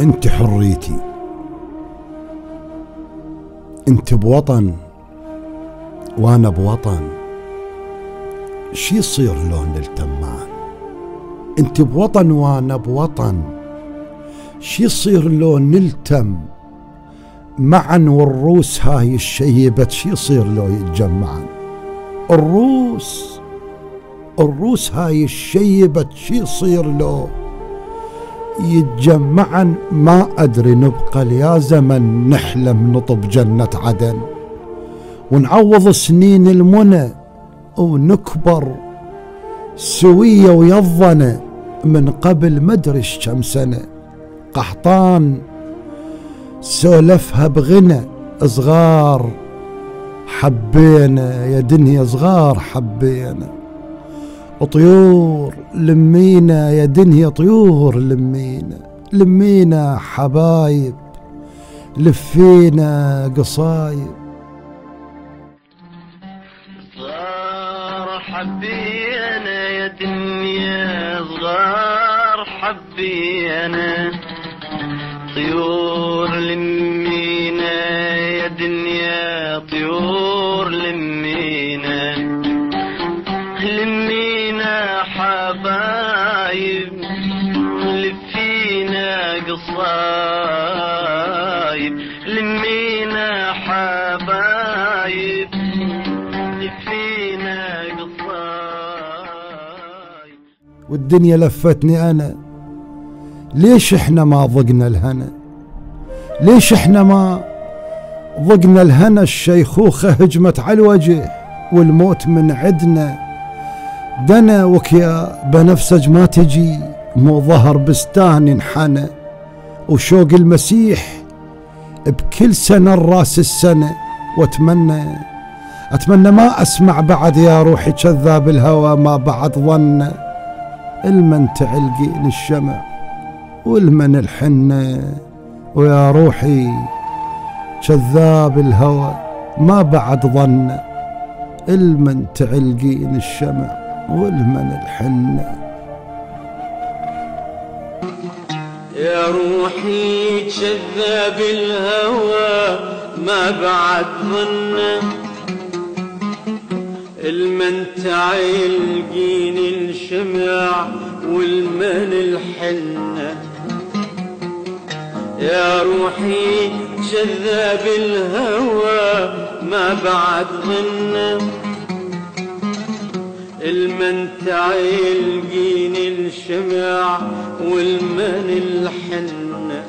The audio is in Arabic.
انت حريتي، انت بوطن وانا بوطن، شي يصير لو نلتم معا؟ انت بوطن وانا بوطن، شي يصير لو نلتم معا؟ والروس هاي الشيبت شي يصير لو يتجمعن؟ الروس هاي الشيبت شي يصير لو يتجمعن؟ ما أدري نبقى يا زمن نحلم نطب جنة عدن ونعوض سنين المنى ونكبر سوية ويظنة من قبل مدرش كم سنة. قحطان سولفها بغنى، صغار حبينا يا دنيا صغار حبينا، طيور لمينا يا دنيا طيور لمينا، لمينا حبايب لفينا قصايب. صغار حبينا يا دنيا صغار حبينا، طيور لمينا يا دنيا طيور لمينا، لمينا حبايب لفينا قصايب، لمينا حبايب لفينا قصايب. والدنيا لفتني أنا، ليش احنا ما ضقنا الهنا؟ ليش احنا ما ضقنا الهنا؟ الشيخوخة هجمت على الوجه والموت من عدنا دنا، وكيا بنفسج ما تجي مو ظهر بستان انحنى، وشوق المسيح بكل سنة الراس السنة. واتمنى ما اسمع بعد يا روحي كذاب الهوى ما بعد ظن، المن تعلقين الشمع والمن الحنة، ويا روحي كذاب الهوى ما بعد ظن، المن تعلقين الشمع والمن الحنة. يا روحي كذاب الهوى ما بعد ظنه، المن تعلقين الشمع والمن الحنة. يا روحي كذاب الهوى ما بعد ظنه، المن تعلقين الشمع والمن الحنة.